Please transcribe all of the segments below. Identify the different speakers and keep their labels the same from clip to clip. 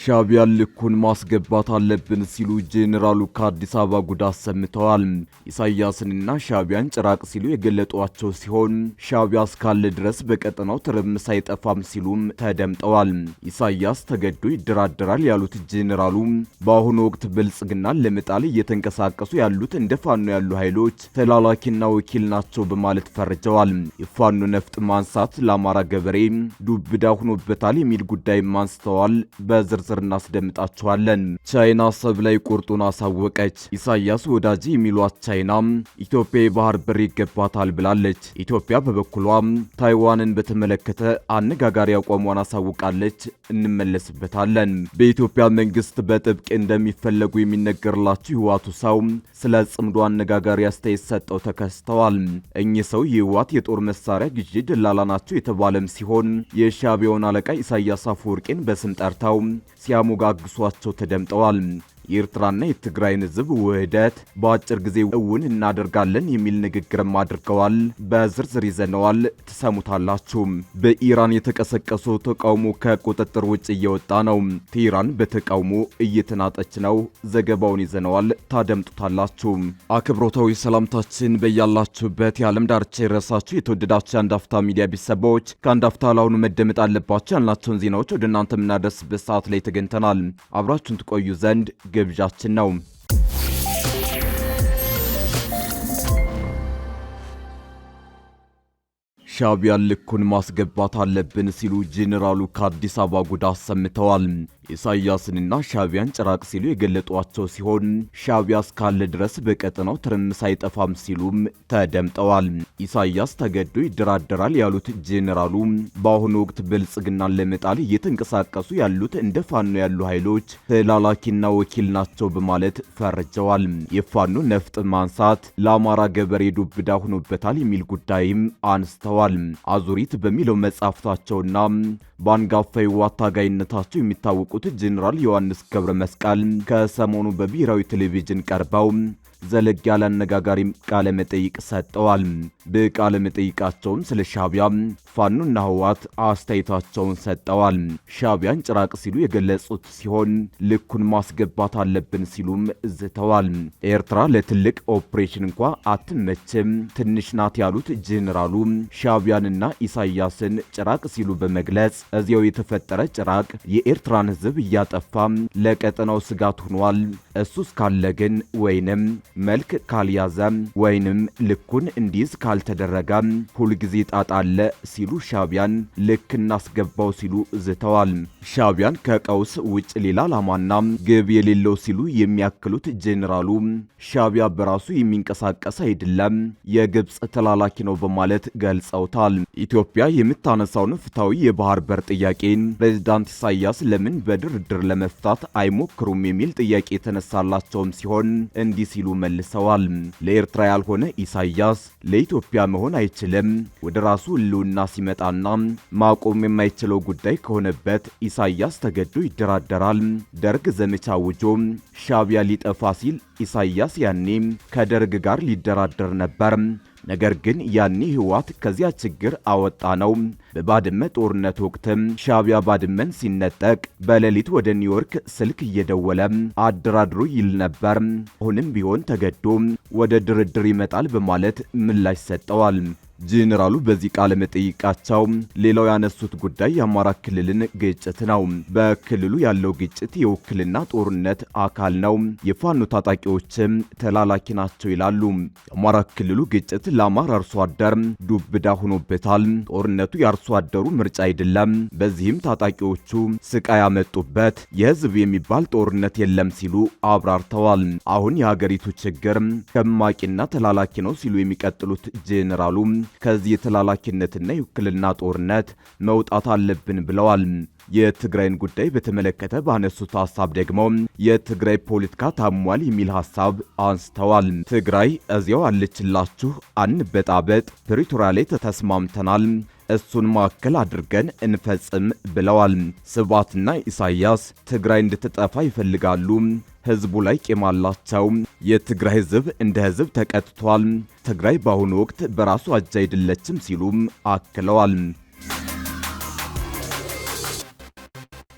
Speaker 1: ሻዕቢያ ልኩን ማስገባት አለብን ሲሉ ጄኔራሉ ከአዲስ አበባ ጉዳት ሰምተዋል። ኢሳያስንና ሻዕቢያን ጭራቅ ሲሉ የገለጧቸው ሲሆን ሻዕቢያ እስካለ ድረስ በቀጠናው ትርምስ አይጠፋም ሲሉም ተደምጠዋል። ኢሳያስ ተገዶ ይደራደራል ያሉት ጄኔራሉ በአሁኑ ወቅት ብልጽግናን ለመጣል እየተንቀሳቀሱ ያሉት እንደ ፋኖ ያሉ ኃይሎች ተላላኪና ወኪል ናቸው በማለት ፈርጀዋል። የፋኖ ነፍጥ ማንሳት ለአማራ ገበሬ ዱብዳ ሆኖበታል የሚል ጉዳይም አንስተዋል። በዝርዝር እናስደምጣቸዋለን። ቻይና አሰብ ላይ ቁርጡን አሳወቀች። ኢሳያስ ወዳጅ የሚሏት ቻይና ኢትዮጵያ የባህር በር ይገባታል ብላለች። ኢትዮጵያ በበኩሏ ታይዋንን በተመለከተ አነጋጋሪ አቋሟን አሳውቃለች። እንመለስበታለን። በኢትዮጵያ መንግስት በጥብቅ እንደሚፈለጉ የሚነገርላቸው ህዋቱ ሰው ስለ ጽምዶ አነጋጋሪ አስተያየት ሰጠው ተከስተዋል። እኚህ ሰው የህዋት የጦር መሳሪያ ግዢ ደላላ ናቸው የተባለም ሲሆን የሻዕቢያውን አለቃ ኢሳያስ አፈወርቂን በስም ጠርተው ሲያሞጋግሷቸው ተደምጠዋል። የኤርትራና የትግራይን ህዝብ ውህደት በአጭር ጊዜ እውን እናደርጋለን የሚል ንግግርም አድርገዋል። በዝርዝር ይዘነዋል፣ ትሰሙታላችሁ። በኢራን የተቀሰቀሰው ተቃውሞ ከቁጥጥር ውጭ እየወጣ ነው። ቴህራን በተቃውሞ እየተናጠች ነው። ዘገባውን ይዘነዋል፣ ታደምጡታላችሁ። አክብሮታዊ ሰላምታችን በያላችሁበት የዓለም ዳርቻ የረሳችሁ የተወደዳችሁ የአንድ አፍታ ሚዲያ ቤተሰቦች ከአንድ አፍታ ለአሁኑ መደመጥ አለባቸው ያልናቸውን ዜናዎች ወደ እናንተ የምናደርስበት ሰዓት ላይ ተገኝተናል። አብራችሁን ትቆዩ ዘንድ ግብዣችን ነው። ሻዕቢያ ልኩን ማስገባት አለብን ሲሉ ጄኔራሉ ከአዲስ አበባ ጉዳት ሰምተዋል። ኢሳያስንና ሻዕቢያን ጭራቅ ሲሉ የገለጧቸው ሲሆን ሻዕቢያ እስካለ ድረስ በቀጠናው ትርምስ አይጠፋም ሲሉም ተደምጠዋል። ኢሳያስ ተገዶ ይደራደራል ያሉት ጄኔራሉ በአሁኑ ወቅት ብልጽግናን ለመጣል እየተንቀሳቀሱ ያሉት እንደ ፋኖ ያሉ ኃይሎች ተላላኪና ወኪል ናቸው በማለት ፈርጀዋል። የፋኖ ነፍጥ ማንሳት ለአማራ ገበሬ ዱብዳ ሆኖበታል የሚል ጉዳይም አንስተዋል። አዙሪት በሚለው መጽሐፍታቸውና በአንጋፋ የህወሓት ታጋይነታቸው የሚታወቁት ጄኔራል ዮሐንስ ገብረ መስቀል ከሰሞኑ በብሔራዊ ቴሌቪዥን ቀርበው ዘለግ ያለ አነጋጋሪ ቃለ መጠይቅ ሰጠዋል። በቃለ መጠይቃቸውም ስለ ሻዕቢያ ፋኖና ህወሓት አስተያየታቸውን ሰጠዋል። ሻዕቢያን ጭራቅ ሲሉ የገለጹት ሲሆን ልኩን ማስገባት አለብን ሲሉም ዝተዋል። ኤርትራ ለትልቅ ኦፕሬሽን እንኳ አትመችም፣ ትንሽ ናት ያሉት ጄኔራሉ ሻዕቢያንና ኢሳያስን ጭራቅ ሲሉ በመግለጽ እዚያው የተፈጠረ ጭራቅ የኤርትራን ህዝብ እያጠፋ ለቀጠናው ስጋት ሆኗል። እሱ እስካለ ግን ወይንም መልክ ካልያዘ ወይንም ልኩን እንዲዝ ካልተደረገ ሁልጊዜ ጣጣ አለ ሲሉ ሻዕቢያን ልክ እናስገባው ሲሉ ዝተዋል። ሻዕቢያን ከቀውስ ውጭ ሌላ ዓላማና ግብ የሌለው ሲሉ የሚያክሉት ጄኔራሉ ሻዕቢያ በራሱ የሚንቀሳቀስ አይደለም፣ የግብጽ ተላላኪ ነው በማለት ገልጸውታል። ኢትዮጵያ የምታነሳውን ፍትሐዊ የባህር በር ጥያቄን ፕሬዝዳንት ኢሳያስ ለምን በድርድር ለመፍታት አይሞክሩም የሚል ጥያቄ የተነሳላቸውም ሲሆን እንዲህ ሲሉ መልሰዋል። ለኤርትራ ያልሆነ ኢሳያስ ለኢትዮጵያ መሆን አይችልም። ወደ ራሱ ህልውና ሲመጣና ማቆም የማይችለው ጉዳይ ከሆነበት ኢሳያስ ተገዶ ይደራደራል። ደርግ ዘመቻ አውጆ ሻዕቢያ ሊጠፋ ሲል ኢሳያስ ያኔ ከደርግ ጋር ሊደራደር ነበር። ነገር ግን ያኔ ህወሓት ከዚያ ችግር አወጣ ነው። በባድመ ጦርነት ወቅትም ሻዕቢያ ባድመን ሲነጠቅ በሌሊት ወደ ኒውዮርክ ስልክ እየደወለ አደራድሩ ይል ነበር። አሁንም ቢሆን ተገዶ ወደ ድርድር ይመጣል በማለት ምላሽ ሰጠዋል። ጄኔራሉ በዚህ ቃለ መጠይቃቸው ሌላው ያነሱት ጉዳይ የአማራ ክልልን ግጭት ነው። በክልሉ ያለው ግጭት የውክልና ጦርነት አካል ነው። የፋኖ ታጣቂዎችም ተላላኪ ናቸው ይላሉ። የአማራ ክልሉ ግጭት ለአማራ አርሶ አደር ዱብዳ ሆኖበታል። ጦርነቱ የአርሶ አደሩ ምርጫ አይደለም። በዚህም ታጣቂዎቹ ስቃይ ያመጡበት የህዝብ የሚባል ጦርነት የለም ሲሉ አብራርተዋል። አሁን የሀገሪቱ ችግር ሸማቂና ተላላኪ ነው ሲሉ የሚቀጥሉት ጄኔራሉ ከዚህ የተላላኪነትና የውክልና ጦርነት መውጣት አለብን ብለዋል። የትግራይን ጉዳይ በተመለከተ ባነሱት ሐሳብ ደግሞ የትግራይ ፖለቲካ ታሟል የሚል ሐሳብ አንስተዋል። ትግራይ እዚያው አለችላችሁ፣ አንበጣበጥ፣ ፕሪቶሪያ ላይ ተስማምተናል፣ እሱን ማዕከል አድርገን እንፈጽም ብለዋል። ስብሃትና ኢሳያስ ትግራይ እንድትጠፋ ይፈልጋሉ። ህዝቡ ላይ ቂም አላቸው። የትግራይ ህዝብ እንደ ህዝብ ተቀጥቷል። ትግራይ በአሁኑ ወቅት በራሱ እጅ አይደለችም ሲሉም አክለዋል።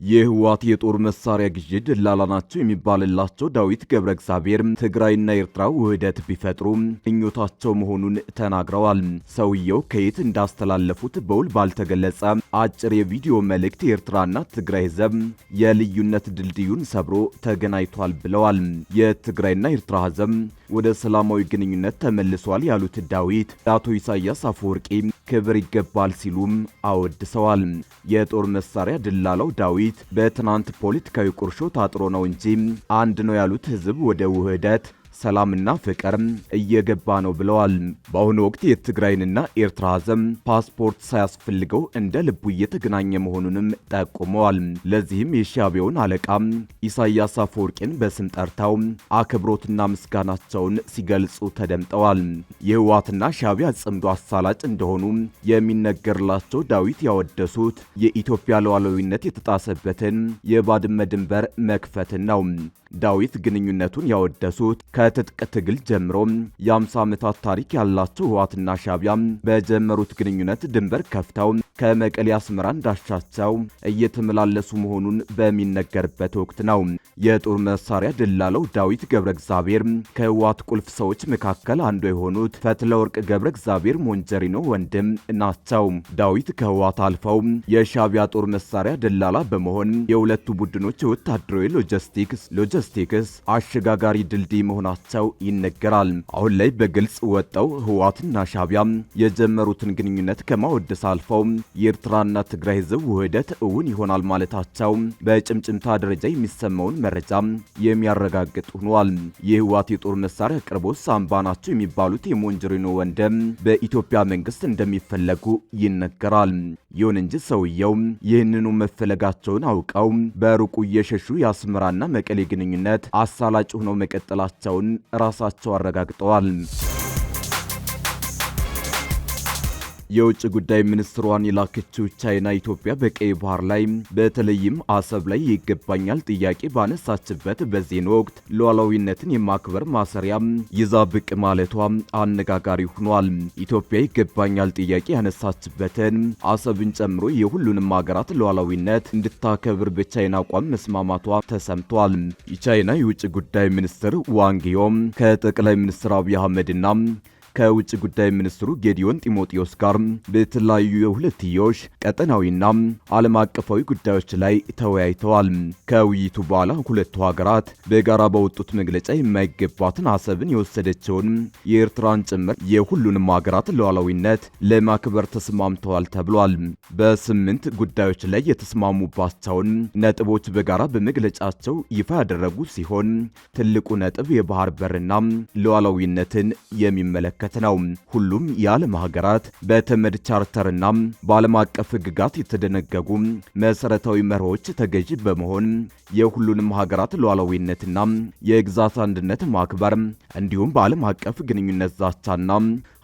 Speaker 1: የህወሓት የጦር መሳሪያ ግዢ ደላላ ናቸው የሚባልላቸው ዳዊት ገብረ እግዚአብሔር ትግራይና ኤርትራ ውህደት ቢፈጥሩ ምኞታቸው መሆኑን ተናግረዋል። ሰውየው ከየት እንዳስተላለፉት በውል ባልተገለጸ አጭር የቪዲዮ መልእክት የኤርትራና ትግራይ ህዝብ የልዩነት ድልድዩን ሰብሮ ተገናኝቷል ብለዋል። የትግራይና ኤርትራ ህዝብ ወደ ሰላማዊ ግንኙነት ተመልሷል ያሉት ዳዊት ለአቶ ኢሳያስ አፈወርቂ ክብር ይገባል ሲሉም አወድሰዋል። የጦር መሳሪያ ደላላው ዳዊት በትናንት ፖለቲካዊ ቁርሾ ታጥሮ ነው እንጂ አንድ ነው ያሉት ህዝብ ወደ ውህደት ሰላምና ፍቅር እየገባ ነው ብለዋል። በአሁኑ ወቅት የትግራይንና ኤርትራ ህዝብ ፓስፖርት ሳያስፈልገው እንደ ልቡ እየተገናኘ መሆኑንም ጠቁመዋል። ለዚህም የሻዕቢያውን አለቃ ኢሳያስ አፈወርቂን በስም ጠርተው አክብሮትና ምስጋናቸውን ሲገልጹ ተደምጠዋል። የህወሓትና ሻዕቢያ ጽምዶ አሳላጭ እንደሆኑ የሚነገርላቸው ዳዊት ያወደሱት የኢትዮጵያ ሉዓላዊነት የተጣሰበትን የባድመ ድንበር መክፈትን ነው። ዳዊት ግንኙነቱን ያወደሱት ከትጥቅ ትግል ጀምሮ የ50 ዓመታት ታሪክ ያላቸው ህወሓትና ሻዕቢያ በጀመሩት ግንኙነት ድንበር ከፍተው ከመቀሌ አስመራ እንዳሻቸው እየተመላለሱ መሆኑን በሚነገርበት ወቅት ነው። የጦር መሳሪያ ደላላው ዳዊት ገብረ እግዚአብሔር ከህወሓት ቁልፍ ሰዎች መካከል አንዱ የሆኑት ፈትለወርቅ ገብረ እግዚአብሔር ሞንጀሪኖ ወንድም ናቸው። ዳዊት ከህወሓት አልፈው የሻዕቢያ ጦር መሳሪያ ደላላ በመሆን የሁለቱ ቡድኖች ወታደራዊ ሎጂስቲክስ አሸጋጋሪ ድልድይ መሆናቸው ይነገራል። አሁን ላይ በግልጽ ወጣው ህወሓትና ሻዕቢያ የጀመሩትን ግንኙነት ከማወደስ አልፈው የኤርትራና ትግራይ ህዝብ ውህደት እውን ይሆናል ማለታቸው በጭምጭምታ ደረጃ የሚሰማውን መረጃ የሚያረጋግጥ ሆኗል። የህወሓት የጦር መሳሪያ አቅርቦት ሳምባ ናቸው የሚባሉት የሞንጀሪኖ ወንድም በኢትዮጵያ መንግስት እንደሚፈለጉ ይነገራል። ይሁን እንጂ ሰውየው ይህንኑ መፈለጋቸውን አውቀው በሩቁ እየሸሹ የአስመራና መቀሌ ግንኙነት አሳላጭ ሆነው መቀጠላቸውን ራሳቸው አረጋግጠዋል። የውጭ ጉዳይ ሚኒስትሯን የላከችው ቻይና ኢትዮጵያ በቀይ ባህር ላይ በተለይም አሰብ ላይ ይገባኛል ጥያቄ ባነሳችበት በዚህ ወቅት ሉዓላዊነትን የማክበር ማሰሪያ ይዛ ብቅ ማለቷ አነጋጋሪ ሆኗል። ኢትዮጵያ ይገባኛል ጥያቄ ያነሳችበትን አሰብን ጨምሮ የሁሉንም ሀገራት ሉዓላዊነት እንድታከብር በቻይና አቋም መስማማቷ ተሰምቷል። የቻይና የውጭ ጉዳይ ሚኒስትር ዋንግ ዮ ከጠቅላይ ሚኒስትር አብይ አህመድና ከውጭ ጉዳይ ሚኒስትሩ ጌዲዮን ጢሞቴዎስ ጋር በተለያዩ የሁለትዮሽ ቀጠናዊና ዓለም አቀፋዊ ጉዳዮች ላይ ተወያይተዋል። ከውይይቱ በኋላ ሁለቱ ሀገራት በጋራ በወጡት መግለጫ የማይገባትን አሰብን የወሰደችውን የኤርትራን ጭምር የሁሉንም ሀገራት ሉዓላዊነት ለማክበር ተስማምተዋል ተብሏል። በ8 ጉዳዮች ላይ የተስማሙባቸውን ነጥቦች በጋራ በመግለጫቸው ይፋ ያደረጉ ሲሆን ትልቁ ነጥብ የባህር በርና ሉዓላዊነትን የሚመለከት ነው። ሁሉም የዓለም ሀገራት በተመድ ቻርተርና በዓለም አቀፍ ሕግጋት የተደነገጉ መሰረታዊ መርሆች ተገዢ በመሆን የሁሉንም ሀገራት ሉዓላዊነትና የግዛት አንድነት ማክበር እንዲሁም በዓለም አቀፍ ግንኙነት ዛቻና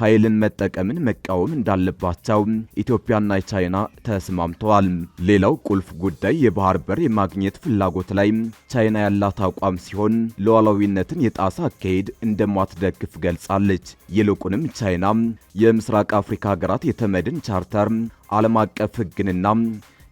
Speaker 1: ኃይልን መጠቀምን መቃወም እንዳለባቸው ኢትዮጵያና ቻይና ተስማምተዋል። ሌላው ቁልፍ ጉዳይ የባህር በር የማግኘት ፍላጎት ላይ ቻይና ያላት አቋም ሲሆን ሉዓላዊነትን የጣሰ አካሄድ እንደማትደግፍ ገልጻለች። ይልቁንም ቻይና የምስራቅ አፍሪካ ሀገራት የተመድን ቻርተር ዓለም አቀፍ ሕግንና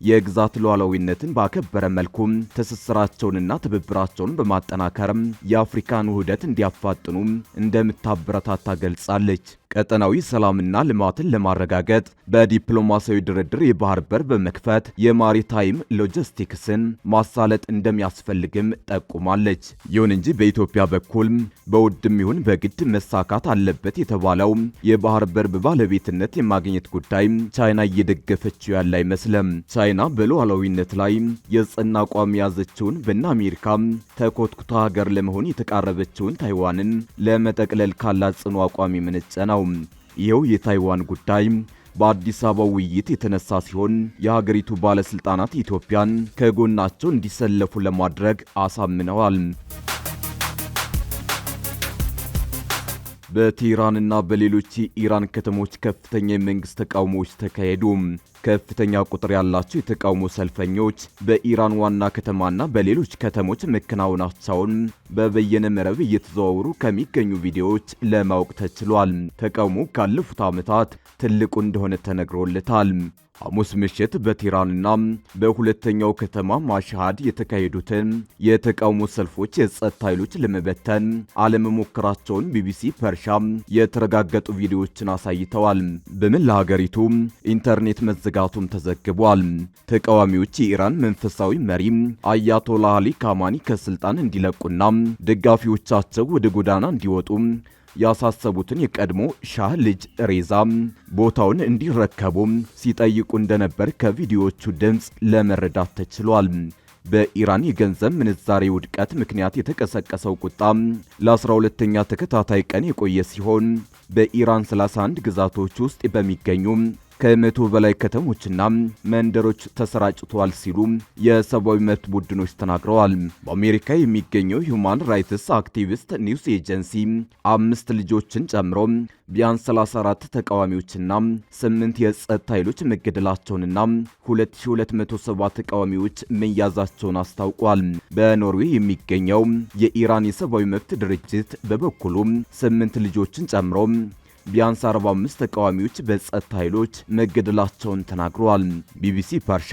Speaker 1: የግዛት ሉዓላዊነትን ባከበረ መልኩ ትስስራቸውንና ትብብራቸውን በማጠናከር የአፍሪካን ውህደት እንዲያፋጥኑ እንደምታበረታታ ገልጻለች። ቀጠናዊ ሰላምና ልማትን ለማረጋገጥ በዲፕሎማሲያዊ ድርድር የባህር በር በመክፈት የማሪታይም ሎጂስቲክስን ማሳለጥ እንደሚያስፈልግም ጠቁማለች። ይሁን እንጂ በኢትዮጵያ በኩል በውድም ይሁን በግድ መሳካት አለበት የተባለው የባህር በር በባለቤትነት የማግኘት ጉዳይ ቻይና እየደገፈችው ያለ አይመስልም። ቻይና በሉዓላዊነት ላይ የጸና አቋም የያዘችውን በእነ አሜሪካ ተኮትኩታ ሀገር ለመሆን የተቃረበችውን ታይዋንን ለመጠቅለል ካላት ጽኑ አቋም የመነጨ ነው። ይኸው የታይዋን ጉዳይ በአዲስ አበባ ውይይት የተነሳ ሲሆን የሀገሪቱ ባለስልጣናት ኢትዮጵያን ከጎናቸው እንዲሰለፉ ለማድረግ አሳምነዋል። በቴህራንና በሌሎች የኢራን ከተሞች ከፍተኛ የመንግስት ተቃውሞዎች ተካሄዱ። ከፍተኛ ቁጥር ያላቸው የተቃውሞ ሰልፈኞች በኢራን ዋና ከተማና በሌሎች ከተሞች መከናወናቸውን በበየነ መረብ እየተዘዋወሩ ከሚገኙ ቪዲዮዎች ለማወቅ ተችሏል። ተቃውሞ ካለፉት ዓመታት ትልቁ እንደሆነ ተነግሮለታል። ሐሙስ ምሽት በቴህራንና በሁለተኛው ከተማ ማሽሃድ የተካሄዱትን የተቃውሞ ሰልፎች የጸጥታ ኃይሎች ለመበተን አለመሞከራቸውን ቢቢሲ ፐርሻ የተረጋገጡ ቪዲዮዎችን አሳይተዋል። በመላ ሀገሪቱ ኢንተርኔት መዘጋቱም ተዘግቧል። ተቃዋሚዎች የኢራን መንፈሳዊ መሪ አያቶላህ አሊ ካማኒ ከስልጣን እንዲለቁና ደጋፊዎቻቸው ወደ ጎዳና እንዲወጡ ያሳሰቡትን የቀድሞ ሻህ ልጅ ሬዛ ቦታውን እንዲረከቡ ሲጠይቁ እንደነበር ከቪዲዮዎቹ ድምፅ ለመረዳት ተችሏል። በኢራን የገንዘብ ምንዛሬ ውድቀት ምክንያት የተቀሰቀሰው ቁጣ ለ12ኛ ተከታታይ ቀን የቆየ ሲሆን በኢራን 31 ግዛቶች ውስጥ በሚገኙ ከ100 በላይ ከተሞችና መንደሮች ተሰራጭተዋል ሲሉ የሰብአዊ መብት ቡድኖች ተናግረዋል። በአሜሪካ የሚገኘው ሁማን ራይትስ አክቲቪስት ኒውስ ኤጀንሲ 5 ልጆችን ጨምሮ ቢያንስ 34 ተቃዋሚዎችና 8 የጸጥታ ኃይሎች መገደላቸውንና 2207 ተቃዋሚዎች መያዛቸውን አስታውቋል። በኖርዌይ የሚገኘው የኢራን የሰብአዊ መብት ድርጅት በበኩሉ 8 ልጆችን ጨምሮ ቢያንስ 45 ተቃዋሚዎች በጸጥታ ኃይሎች መገደላቸውን ተናግረዋል። ቢቢሲ ፐርሻ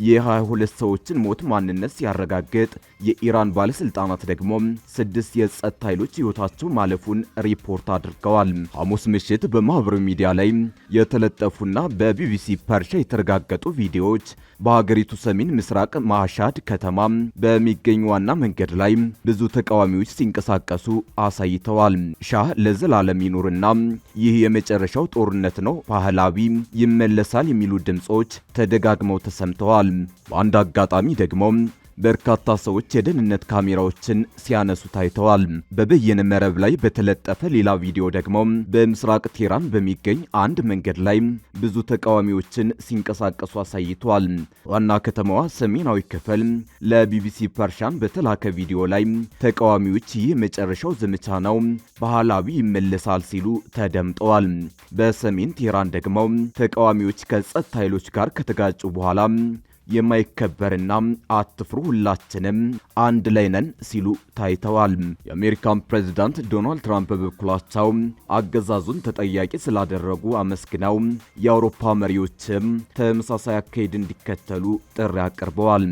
Speaker 1: የ22 ሰዎችን ሞት ማንነት ሲያረጋግጥ የኢራን ባለስልጣናት ደግሞ 6 የጸጥታ ኃይሎች ሕይወታቸው ማለፉን ሪፖርት አድርገዋል። ሐሙስ ምሽት በማህበራዊ ሚዲያ ላይ የተለጠፉና በቢቢሲ ፐርሻ የተረጋገጡ ቪዲዮዎች በሀገሪቱ ሰሜን ምስራቅ ማሻድ ከተማ በሚገኝ ዋና መንገድ ላይ ብዙ ተቃዋሚዎች ሲንቀሳቀሱ አሳይተዋል። ሻህ ለዘላለም ይኑርና ይህ የመጨረሻው ጦርነት ነው፣ ፓህላዊ ይመለሳል የሚሉ ድምጾች ተደጋግመው ተሰምተዋል። በአንድ አጋጣሚ ደግሞ በርካታ ሰዎች የደህንነት ካሜራዎችን ሲያነሱ ታይተዋል። በበየነ መረብ ላይ በተለጠፈ ሌላ ቪዲዮ ደግሞ በምስራቅ ቴህራን በሚገኝ አንድ መንገድ ላይ ብዙ ተቃዋሚዎችን ሲንቀሳቀሱ አሳይቷል። ዋና ከተማዋ ሰሜናዊ ክፍል ለቢቢሲ ፐርሻን በተላከ ቪዲዮ ላይ ተቃዋሚዎች ይህ መጨረሻው ዘመቻ ነው፣ ፓህላዊ ይመለሳል ሲሉ ተደምጠዋል። በሰሜን ቴህራን ደግሞ ተቃዋሚዎች ከጸጥታ ኃይሎች ጋር ከተጋጩ በኋላ የማይከበርና አትፍሩ ሁላችንም አንድ ላይ ነን ሲሉ ታይተዋል። የአሜሪካን ፕሬዝዳንት ዶናልድ ትራምፕ በበኩላቸው አገዛዙን ተጠያቂ ስላደረጉ አመስግነው የአውሮፓ መሪዎችም ተመሳሳይ አካሄድ እንዲከተሉ ጥሪ አቅርበዋል።